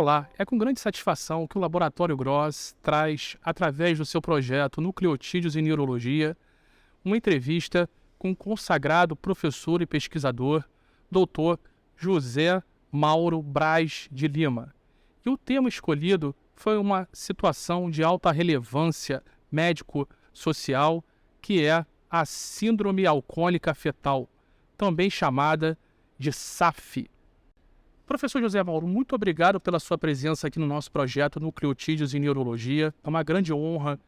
Olá, é com grande satisfação que o Laboratório Gross traz, através do seu projeto Nucleotídeos em Neurologia, uma entrevista com o consagrado professor e pesquisador, Dr. José Mauro Braz de Lima. E o tema escolhido foi uma situação de alta relevância médico-social, que é a Síndrome Alcoólica Fetal, também chamada de SAF. Professor José Mauro, muito obrigado pela sua presença aqui no nosso projeto Nucleotídeos em Neurologia. É uma grande honra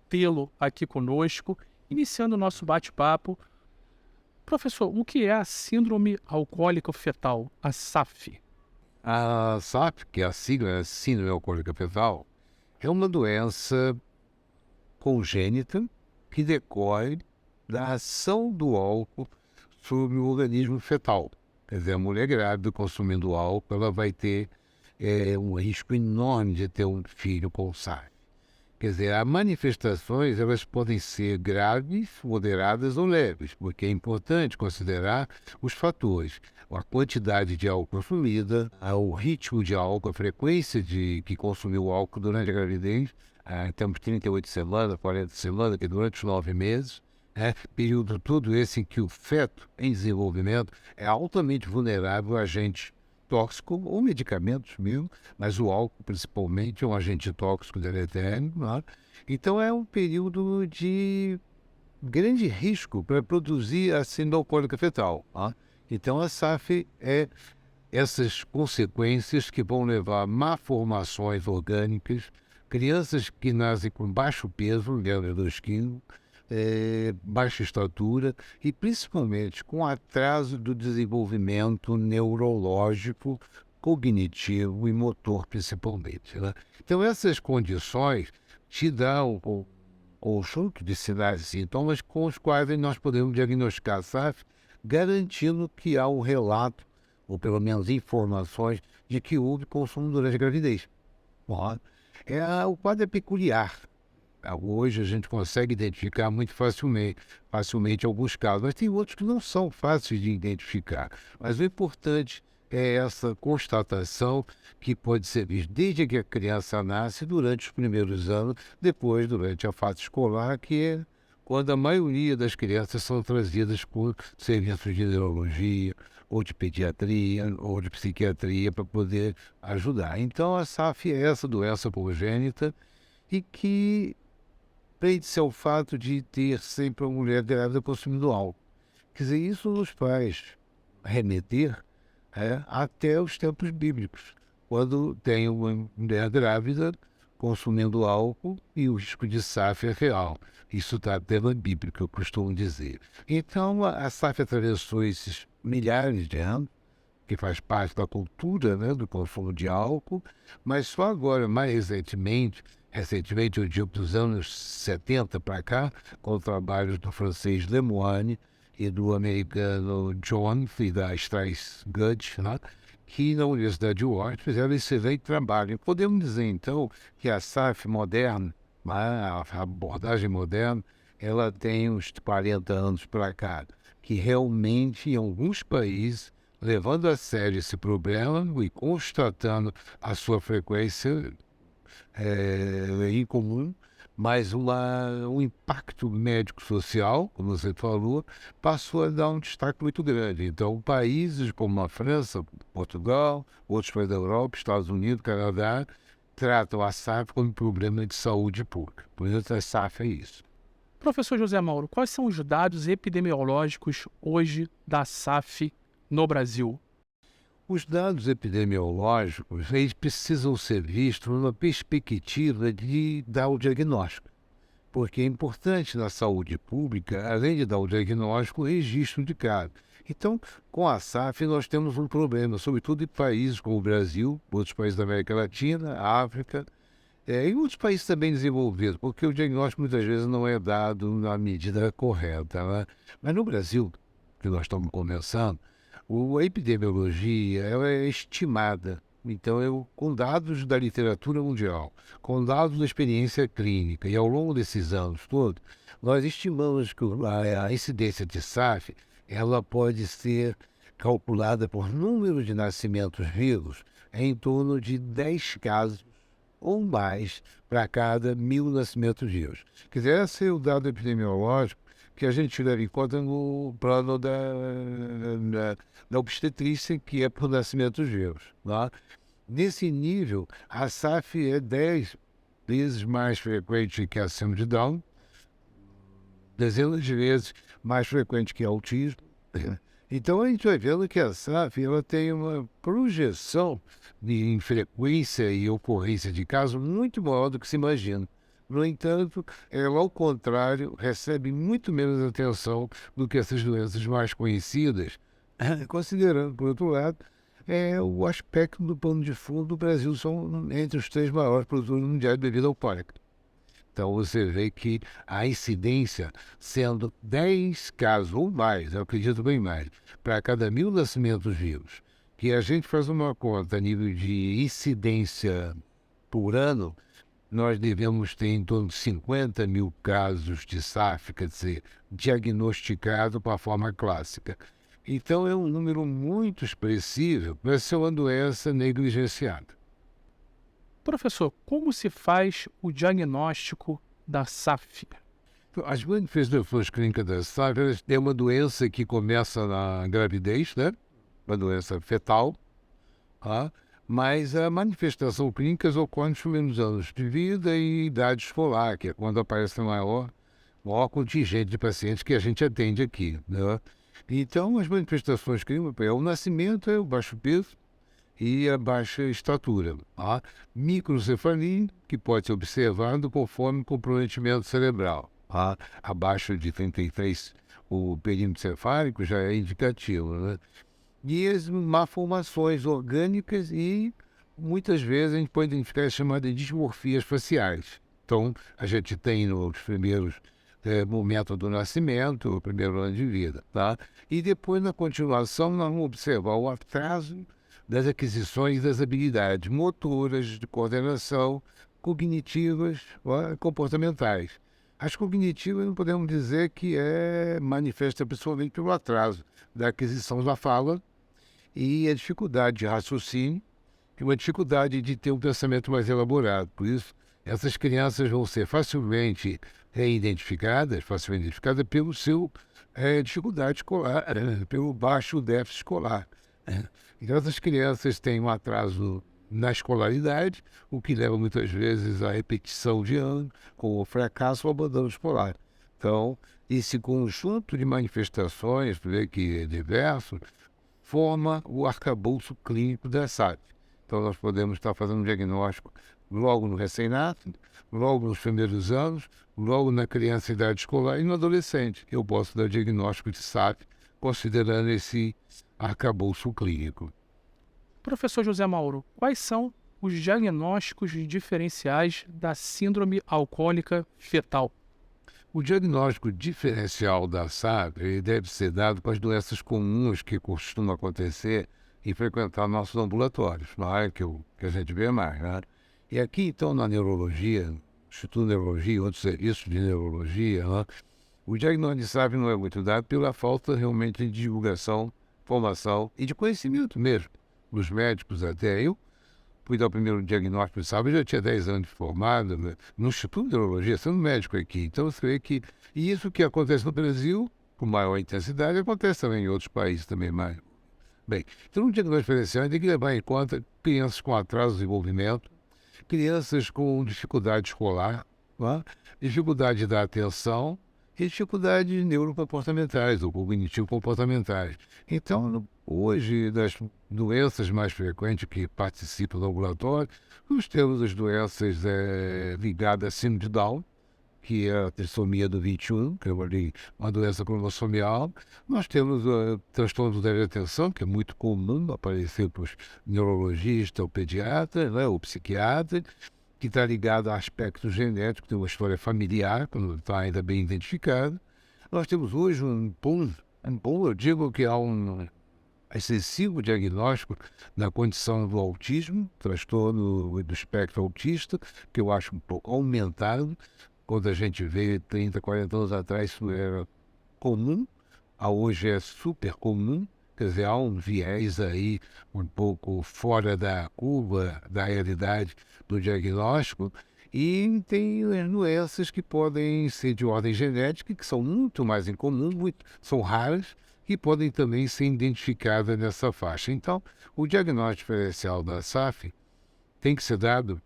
tê-lo aqui conosco. Iniciando o nosso bate-papo, professor, o que é a Síndrome Alcoólica Fetal, a SAF? A SAF, que é a sigla é Síndrome Alcoólica Fetal, é uma doença congênita que decorre da ação do álcool sobre o organismo fetal. Quer dizer, a mulher grávida consumindo álcool, ela vai ter um risco enorme de ter um filho com SAF. Quer dizer, as manifestações elas podem ser graves, moderadas ou leves, porque é importante considerar os fatores. A quantidade de álcool consumida, o ritmo de álcool, a frequência de que consumiu álcool durante a gravidez, temos 38 semanas, 40 semanas, que durante os 9 meses, período todo esse em que o feto em desenvolvimento é altamente vulnerável a agentes tóxicos ou medicamentos mesmo, mas o álcool principalmente é um agente tóxico deletério, né? Então é um período de grande risco para produzir a síndrome alcoólica fetal. Né? Então a SAF é essas consequências que vão levar a malformações orgânicas, crianças que nascem com baixo peso, menos de 2 quilos, baixa estatura e principalmente com atraso do desenvolvimento neurológico, cognitivo e motor principalmente. Né? Então essas condições te dão o conjunto de sinais e sintomas com os quais nós podemos diagnosticar a SAF, garantindo que há um relato, ou pelo menos informações, de que houve consumo durante a gravidez. Bom, o quadro é peculiar. Hoje a gente consegue identificar muito facilmente alguns casos, mas tem outros que não são fáceis de identificar. Mas o importante é essa constatação que pode ser vista desde que a criança nasce, durante os primeiros anos, depois durante a fase escolar, que é quando a maioria das crianças são trazidas por serviços de neurologia, ou de pediatria, ou de psiquiatria, para poder ajudar. Então a SAF é essa doença congênita e que prende-se ao fato de ter sempre uma mulher grávida consumindo álcool. Quer dizer, isso nos faz remeter até os tempos bíblicos, quando tem uma mulher grávida consumindo álcool e o risco de SAF é real. Isso está pela Bíblia, que eu costumo dizer. Então, a SAF atravessou esses milhares de anos, que faz parte da cultura, né, do consumo de álcool, mas só agora, mais recentemente, eu digo dos anos 70 para cá, com o trabalho do francês Lemoine e do americano John e da Strass Gudge, né, que na Universidade de Washington fizeram excelente trabalho. Podemos dizer, então, que a SAF moderna, né, a abordagem moderna, ela tem uns 40 anos para cá, que realmente, em alguns países, levando a sério esse problema e constatando a sua frequência incomum, mas um impacto médico-social, como você falou, passou a dar um destaque muito grande. Então, países como a França, Portugal, outros países da Europa, Estados Unidos, Canadá, tratam a SAF como problema de saúde pública. Por isso, a SAF é isso. Professor José Mauro, quais são os dados epidemiológicos hoje da SAF no Brasil? Os dados epidemiológicos, eles precisam ser vistos numa perspectiva de dar o diagnóstico, porque é importante na saúde pública, além de dar o diagnóstico, o registro de caso. Então, com a SAF, nós temos um problema, sobretudo em países como o Brasil, outros países da América Latina, África, e outros países também desenvolvidos, porque o diagnóstico muitas vezes não é dado na medida correta. Né? Mas no Brasil, que nós estamos começando, a epidemiologia ela é estimada, então com dados da literatura mundial, com dados da experiência clínica, e ao longo desses anos todos, nós estimamos que a incidência de SAF ela pode ser calculada por número de nascimentos vivos é em torno de 10 casos ou mais para cada 1.000 nascimentos vivos. Quer dizer, esse é o dado epidemiológico que a gente leva em conta no plano da obstetrícia, que é por nascimentos vivos. Tá? Nesse nível, a SAF é 10 vezes mais frequente que a síndrome de Down, dezenas de vezes mais frequente que autismo. Então a gente vai vendo que a SAF ela tem uma projeção de frequência e ocorrência de casos muito maior do que se imagina. No entanto, ela, ao contrário, recebe muito menos atenção do que essas doenças mais conhecidas, considerando, por outro lado, o aspecto do pano de fundo do Brasil são entre os 3 maiores produtores mundiais de bebida alcoólica. Então você vê que a incidência sendo 10 casos ou mais, eu acredito bem mais, para cada 1.000 nascimentos vivos, que a gente faz uma conta a nível de incidência por ano, nós devemos ter em torno de 50 mil casos de SAF, quer dizer, diagnosticado para a forma clássica. Então é um número muito expressivo para ser uma doença negligenciada. Professor, como se faz o diagnóstico da SAF? As manifestações clínicas da SAF é uma doença que começa na gravidez, né? Uma doença fetal, tá? Mas a manifestação clínica ocorre nos primeiros anos de vida e idade escolar, que é quando aparece o maior contingente de pacientes que a gente atende aqui, né? Então, as manifestações clínicas é o nascimento, é o baixo peso e a baixa estatura. Tá? Microcefalia, que pode ser observado conforme o comprometimento cerebral. Tá? Abaixo de 33, o perímetro cefálico já é indicativo, né? E as malformações orgânicas e, muitas vezes, a gente pode identificar as chamadas dismorfias faciais. Então, a gente tem nos primeiros momentos do nascimento, o primeiro ano de vida, tá? E depois, na continuação, nós vamos observar o atraso das aquisições das habilidades motoras, de coordenação, cognitivas, comportamentais. As cognitivas não podemos dizer que manifesta principalmente pelo atraso da aquisição da fala e a dificuldade de raciocínio e uma dificuldade de ter um pensamento mais elaborado. Por isso, essas crianças vão ser facilmente identificadas pelo seu dificuldade escolar, pelo baixo déficit escolar. Então, essas crianças têm um atraso na escolaridade, o que leva muitas vezes à repetição de ano, com o fracasso ou abandono escolar. Então, esse conjunto de manifestações, que é diverso, forma o arcabouço clínico da SAF. Então, nós podemos estar fazendo um diagnóstico logo no recém-nascido, logo nos primeiros anos, logo na criança em idade escolar e no adolescente. Eu posso dar diagnóstico de SAF considerando esse arcabouço clínico. Professor José Mauro, quais são os diagnósticos diferenciais da síndrome alcoólica fetal? O diagnóstico diferencial da SAF deve ser dado para as doenças comuns que costumam acontecer e frequentar nossos ambulatórios, não é? Que a gente vê mais. Né? E aqui, então, na neurologia, Instituto de Neurologia, outros serviços de neurologia, né? O diagnóstico de SAF não é muito dado pela falta realmente de divulgação, formação e de conhecimento mesmo dos médicos até. Eu fui dar o primeiro diagnóstico de SAF, eu já tinha 10 anos de formado, né, no Instituto de Neurologia, sendo médico aqui. Então, você vê que e isso que acontece no Brasil, com maior intensidade, acontece também em outros países também mais. Bem, então, um diagnóstico diferencial tem que levar em conta crianças com atraso de desenvolvimento, crianças com dificuldade escolar, né, dificuldade da atenção e dificuldades neurocomportamentais ou cognitivo-comportamentais. Então, hoje, das doenças mais frequentes que participam do ambulatório, nós temos as doenças ligadas à síndrome de Down, que é a trissomia do 21, que é uma doença cromossomial. Nós temos o transtorno do déficit de atenção, que é muito comum aparecer para os neurologistas, o pediatra, né, o psiquiatra, que está ligado a aspectos genéticos, tem uma história familiar, que não está ainda bem identificada. Nós temos hoje eu digo que há um excessivo diagnóstico da condição do autismo, transtorno do espectro autista, que eu acho um pouco aumentado. Quando a gente vê 30, 40 anos atrás, isso era comum, hoje é super comum, Quer dizer, há um viés aí um pouco fora da curva da realidade do diagnóstico, e tem doenças que podem ser de ordem genética, que são muito mais incomuns, são raras, e podem também ser identificadas nessa faixa. Então, o diagnóstico diferencial da SAF tem que ser dado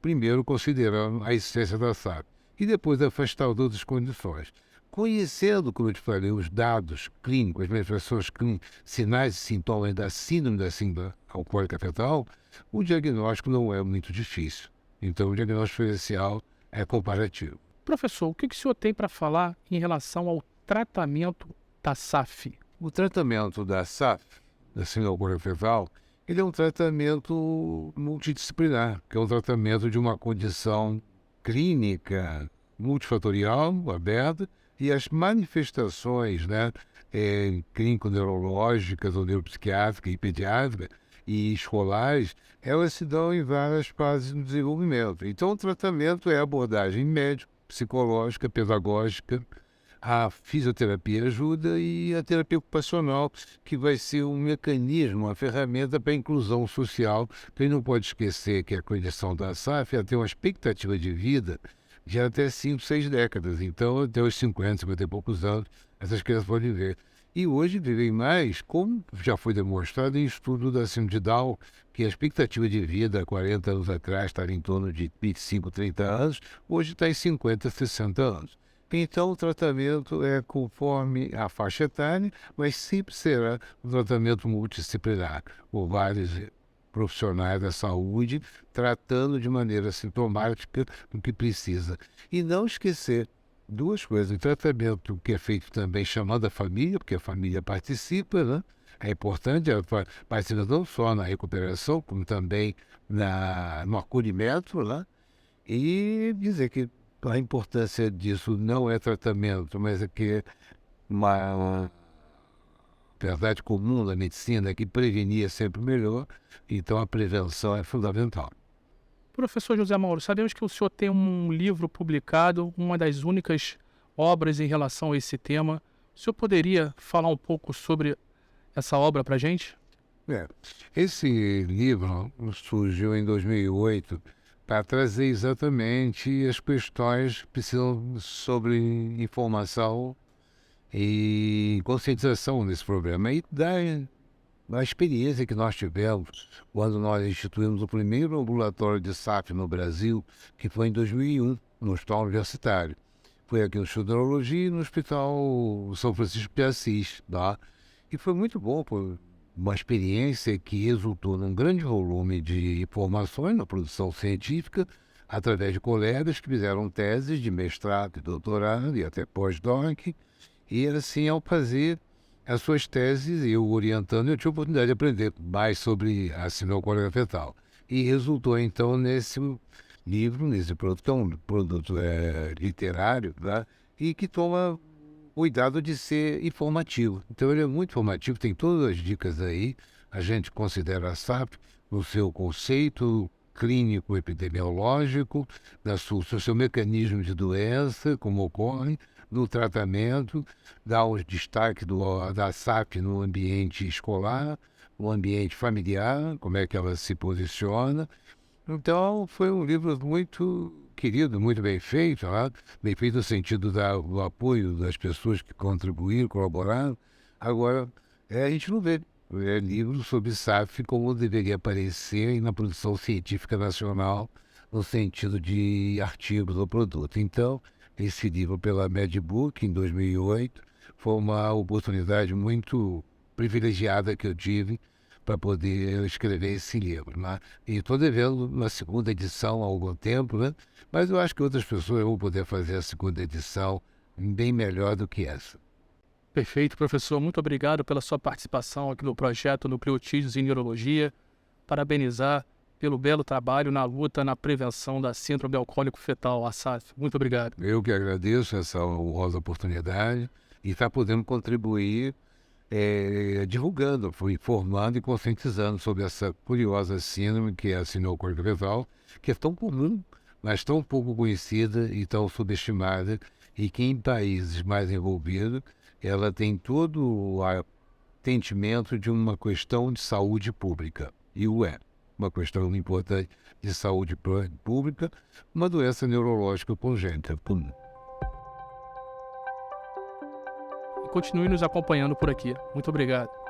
primeiro considerando a existência da SAF e depois afastar as outras condições. Conhecendo, como eu te falei, os dados clínicos, as manifestações clínicas, sinais e sintomas da síndrome alcoólica fetal, o diagnóstico não é muito difícil. Então, o diagnóstico diferencial é comparativo. Professor, o que o senhor tem para falar em relação ao tratamento da SAF? O tratamento da SAF, da síndrome alcoólica fetal, ele é um tratamento multidisciplinar, que é um tratamento de uma condição clínica multifatorial, aberta, e as manifestações, né, clínico-neurológicas ou neuropsiquiátricas e pediátricas e escolares, elas se dão em várias fases do desenvolvimento. Então, o tratamento é abordagem médica, psicológica, pedagógica, a fisioterapia ajuda e a terapia ocupacional, que vai ser um mecanismo, uma ferramenta para a inclusão social. Quem não pode esquecer que a condição da SAF tem uma expectativa de vida de até 5, 6 décadas. Então, até os 50, 50 e poucos anos, essas crianças podem viver. E hoje vivem mais, como já foi demonstrado em estudo da síndrome de Down, que a expectativa de vida há 40 anos atrás estava em torno de 25, 30 anos, hoje está em 50, 60 anos. Então, o tratamento é conforme a faixa etária, mas sempre será um tratamento multidisciplinar, por vários profissionais da saúde, tratando de maneira sintomática o que precisa. E não esquecer duas coisas: o tratamento que é feito também chamando a família, porque a família participa, né? É importante, ela participa não só na recuperação, como também no acolhimento, né? E dizer que a importância disso não é tratamento, mas é que uma verdade comum da medicina é que prevenir é sempre melhor, então a prevenção é fundamental. Professor José Mauro, sabemos que o senhor tem um livro publicado, uma das únicas obras em relação a esse tema. O senhor poderia falar um pouco sobre essa obra para a gente? Esse livro surgiu em 2008 para trazer exatamente as questões que precisam sobre informação e conscientização desse problema. E da experiência que nós tivemos quando nós instituímos o primeiro ambulatório de SAF no Brasil, que foi em 2001, no Hospital Universitário. Foi aqui no Instituto de Neurologia e no Hospital São Francisco de Assis, tá? E foi muito bom, por uma experiência que resultou num grande volume de informações na produção científica, através de colegas que fizeram teses de mestrado, doutorado e até pós-doc. E assim, ao fazer as suas teses, eu orientando, eu tive a oportunidade de aprender mais sobre a síndrome alcoólica fetal. E resultou, então, nesse livro, nesse produto, que é um produto literário, tá? E que toma cuidado de ser informativo. Então, ele é muito informativo, tem todas as dicas aí. A gente considera a SAP no seu conceito clínico epidemiológico, no seu mecanismo de doença, como ocorre, no tratamento, dá os destaques da SAP no ambiente escolar, no ambiente familiar, como é que ela se posiciona. Então, foi um livro muito querido, muito bem feito no sentido do apoio das pessoas que contribuíram, colaboraram. Agora, a gente não vê livro sobre SAF como deveria aparecer na produção científica nacional, no sentido de artigos do produto. Então, esse livro pela Medbook, em 2008, foi uma oportunidade muito privilegiada que eu tive para poder escrever esse livro, né? E estou devendo uma segunda edição há algum tempo, né? Mas eu acho que outras pessoas vão poder fazer a segunda edição bem melhor do que essa. Perfeito, professor. Muito obrigado pela sua participação aqui no projeto Nucleotídeos em Neurologia. Parabenizar pelo belo trabalho na luta na prevenção da síndrome alcoólico fetal, a SAF. Muito obrigado. Eu que agradeço essa honrosa oportunidade e estar podendo contribuir divulgando, informando e conscientizando sobre essa curiosa síndrome que é a síndrome alcoólica fetal, que é tão comum, mas tão pouco conhecida e tão subestimada, e que em países mais envolvidos ela tem todo a atendimento de uma questão de saúde pública. E o é uma questão importante de saúde pública, uma doença neurológica congênita. E continue nos acompanhando por aqui. Muito obrigado.